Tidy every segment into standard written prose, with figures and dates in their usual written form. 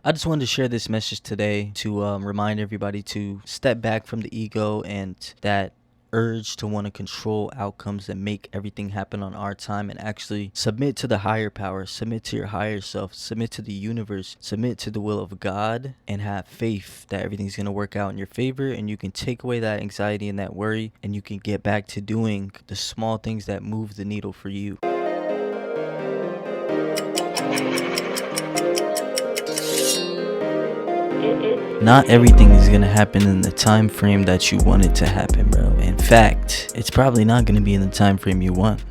I just wanted to share this message today to remind everybody to step back from the ego and that urge to want to control outcomes and make everything happen on our time, and actually submit to the higher power, submit to your higher self, submit to the universe, submit to the will of God, and have faith that everything's going to work out in your favor, and you can take away that anxiety and that worry, and you can get back to doing the small things that move the needle for you. Not everything is going to happen in the time frame that you want it to happen, bro. In fact, it's probably not going to be in the time frame you want.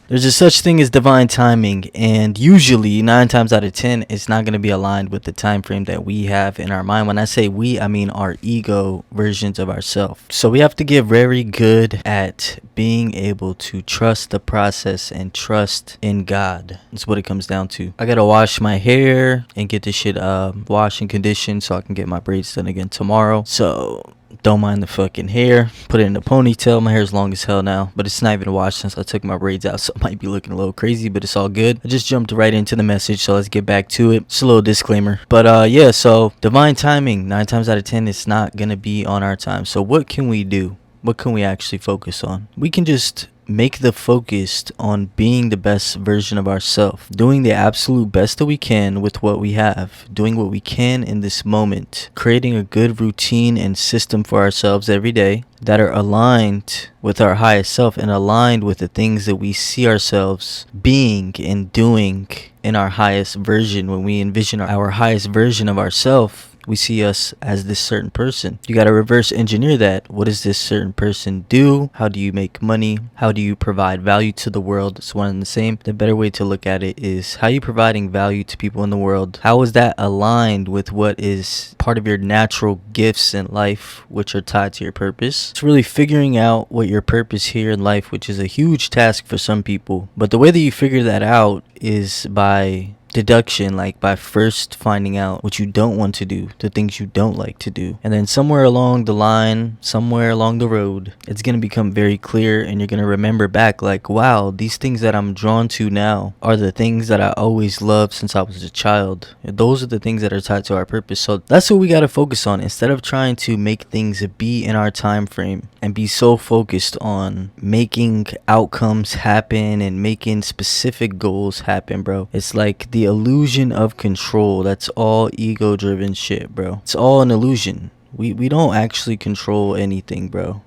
There's a such thing as divine timing, and usually 9 times out of 10 it's not going to be aligned with the time frame that we have in our mind. When I say we, I mean our ego versions of ourselves. So we have to get very good at being able to trust the process and trust in God. That's what it comes down to. I gotta wash my hair and get this shit washed and conditioned so I can get my braids done again tomorrow. So don't mind the fucking hair. Put it in a ponytail. My hair is long as hell now, but it's not even washed since I took my braids out, so it might be looking a little crazy, but it's all good. I just jumped right into the message, so let's get back to it. Just a little disclaimer. But yeah, so divine timing, 9 times out of 10, it's not gonna be on our time. So what can we do? What can we actually focus on? We can just make the focus on being the best version of ourselves, doing the absolute best that we can with what we have, doing what we can in this moment, creating a good routine and system for ourselves every day that are aligned with our highest self and aligned with the things that we see ourselves being and doing in our highest version. When we envision our highest version of ourselves, we see us as this certain person. You got to reverse engineer that. What does this certain person do? How do you make money? How do you provide value to the world? It's one and the same. The better way to look at it is, how are you providing value to people in the world? How is that aligned with what is part of your natural gifts in life, which are tied to your purpose? It's really figuring out what your purpose here in life, which is a huge task for some people. But the way that you figure that out is by deduction, like by first finding out what you don't want to do, the things you don't like to do, and then somewhere along the line, somewhere along the road, it's going to become very clear, and you're going to remember back like, wow, these things that I'm drawn to now are the things that I always loved since I was a child. Those are the things that are tied to our purpose. So that's what we got to focus on, instead of trying to make things be in our time frame and be so focused on making outcomes happen and making specific goals happen, bro. It's like the illusion of control. That's all ego driven shit, bro. It's all an illusion. We don't actually control anything, bro.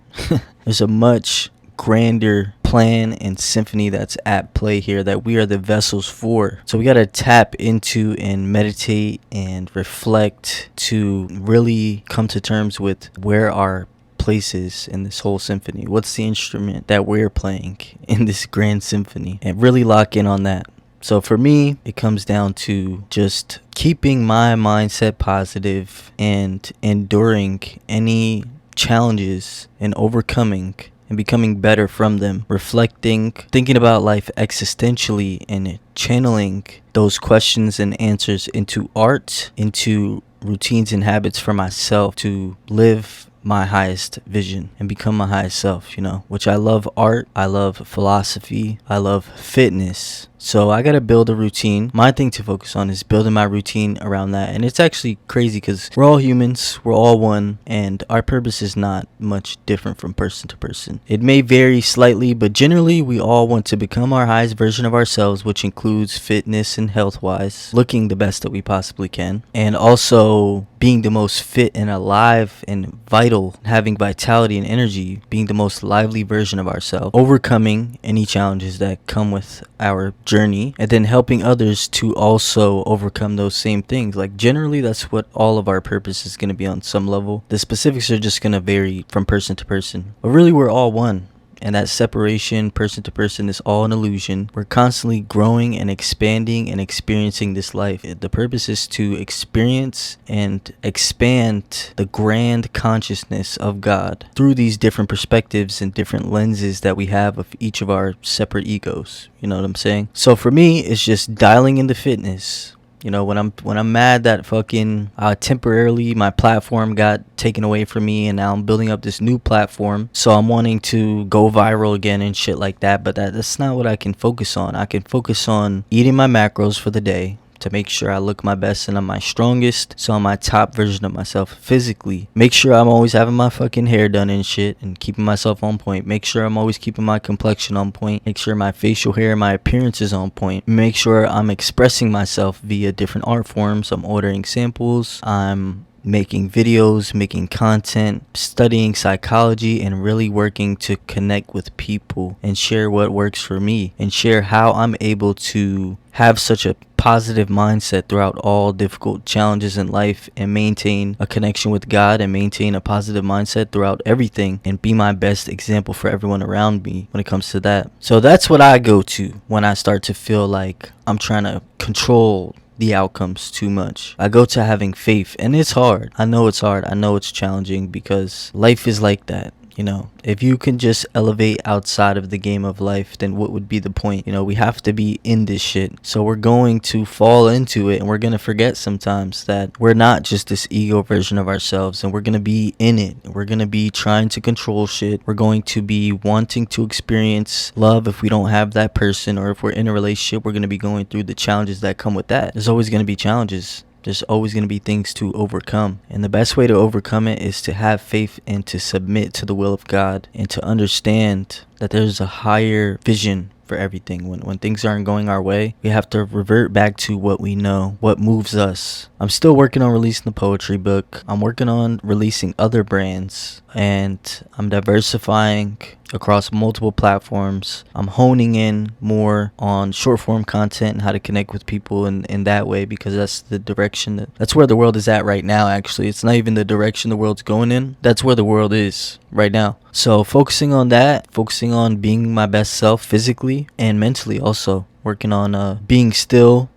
There's a much grander plan and symphony that's at play here that we are the vessels for. So we got to tap into and meditate and reflect to really come to terms with where our places in this whole symphony. What's the instrument that we're playing in this grand symphony, and really lock in on that. So for me, it comes down to just keeping my mindset positive and enduring any challenges and overcoming and becoming better from them, reflecting, thinking about life existentially, and channeling those questions and answers into art, into routines and habits for myself to live my highest vision and become my highest self, which I love art, I love philosophy, I love fitness. So I got to build a routine. My thing to focus on is building my routine around that. And it's actually crazy because we're all humans, we're all one, and our purpose is not much different from person to person. It may vary slightly, but generally we all want to become our highest version of ourselves, which includes fitness and health wise, looking the best that we possibly can, and also being the most fit and alive and vital, having vitality and energy, being the most lively version of ourselves, overcoming any challenges that come with our journey, and then helping others to also overcome those same things. Like generally that's what all of our purpose is going to be on some level. The specifics are just going to vary from person to person, but really we're all one. And that separation, person to person, is all an illusion. We're constantly growing and expanding and experiencing this life. The purpose is to experience and expand the grand consciousness of God through these different perspectives and different lenses that we have of each of our separate egos. You know what I'm saying? So for me, it's just dialing in the fitness. When I'm mad that fucking temporarily my platform got taken away from me, and now I'm building up this new platform, so I'm wanting to go viral again and shit like that. But that's not what I can focus on. I can focus on eating my macros for the day, to make sure I look my best and I'm my strongest, so I'm my top version of myself physically. Make sure I'm always having my fucking hair done and shit and keeping myself on point. Make sure I'm always keeping my complexion on point. Make sure my facial hair and my appearance is on point. Make sure I'm expressing myself via different art forms. I'm ordering samples. I'm making videos, making content, studying psychology, and really working to connect with people and share what works for me and share how I'm able to have such a positive mindset throughout all difficult challenges in life and maintain a connection with God and maintain a positive mindset throughout everything and be my best example for everyone around me when it comes to that. So that's what I go to when I start to feel like I'm trying to control the outcomes too much. I go to having faith, and it's hard. I know it's hard. I know it's challenging because life is like that. You know, if you can just elevate outside of the game of life, then what would be the point? You know, we have to be in this shit. So we're going to fall into it and we're going to forget sometimes that we're not just this ego version of ourselves, and we're going to be in it. We're going to be trying to control shit. We're going to be wanting to experience love if we don't have that person, or if we're in a relationship, we're going to be going through the challenges that come with that. There's always going to be challenges. There's always going to be things to overcome. And the best way to overcome it is to have faith and to submit to the will of God and to understand that there's a higher vision for everything. When things aren't going our way, we have to revert back to what we know, what moves us. I'm still working on releasing the poetry book. I'm working on releasing other brands, and I'm diversifying across multiple platforms. I'm honing in more on short form content and how to connect with people in that way, because that's the direction that's where the world is at right now. Actually, it's not even the direction the world's going in. That's where the world is right now. So focusing on that, focusing on being my best self physically and mentally, also working on being still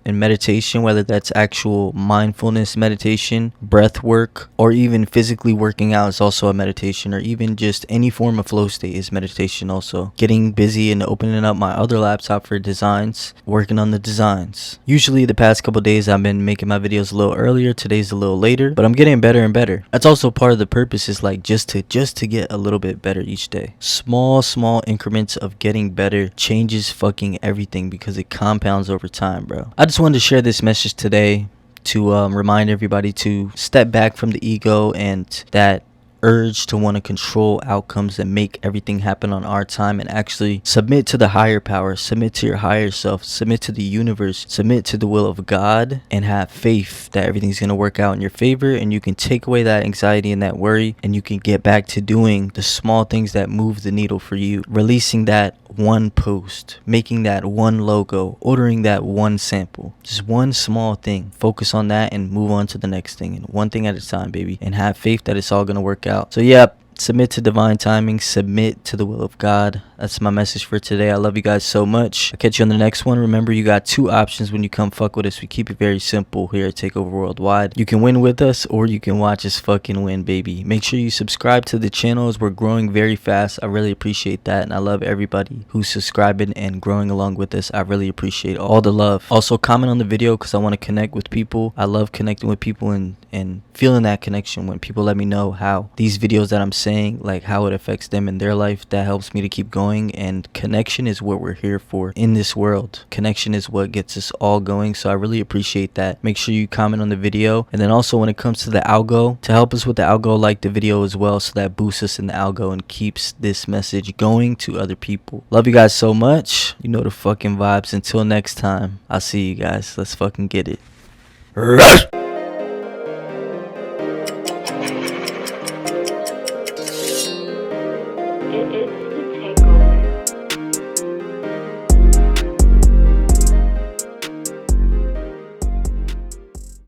in meditation, whether that's actual mindfulness meditation, breath work, or even physically working out is also a meditation, or even just any form of flow state is meditation also. Getting busy and opening up my other laptop for designs, working on the designs. Usually the past couple days I've been making my videos a little earlier, today's a little later, but I'm getting better and better. That's also part of the purpose, is like just to get a little bit better each day. Small increments of getting better changes fucking everything, because it compounds over time, bro. I just wanted to share this message today to remind everybody to step back from the ego and that urge to want to control outcomes and make everything happen on our time, and actually submit to the higher power, submit to your higher self, submit to the universe, submit to the will of God, and have faith that everything's going to work out in your favor, and you can take away that anxiety and that worry, and you can get back to doing the small things that move the needle for you. Releasing that one post, making that one logo, ordering that one sample, just one small thing. Focus on that and move on to the next thing, and one thing at a time, baby, and have faith that it's all going to work out. So yeah, submit to divine timing, submit to the will of God. That's my message for today. I love you guys so much. I'll catch you on the next one. Remember, you got two options when you come fuck with us. We keep it very simple here at Takeover Worldwide. You can win with us, or you can watch us fucking win, baby. Make sure you subscribe to the channels. We're growing very fast. I really appreciate that, and I love everybody who's subscribing and growing along with us. I really appreciate all the love. Also, comment on the video, because I want to connect with people. I love connecting with people and feeling that connection when people let me know how these videos that I'm saying, like how it affects them in their life. That helps me to keep going. And connection is what we're here for in this world. Connection is what gets us all going. So I really appreciate that. Make sure you comment on the video, and then also when it comes to the algo, to help us with the algo, like the video as well, so that boosts us in the algo and keeps this message going to other people. Love you guys so much. You know the fucking vibes. Until next time, I'll see you guys. Let's fucking get it.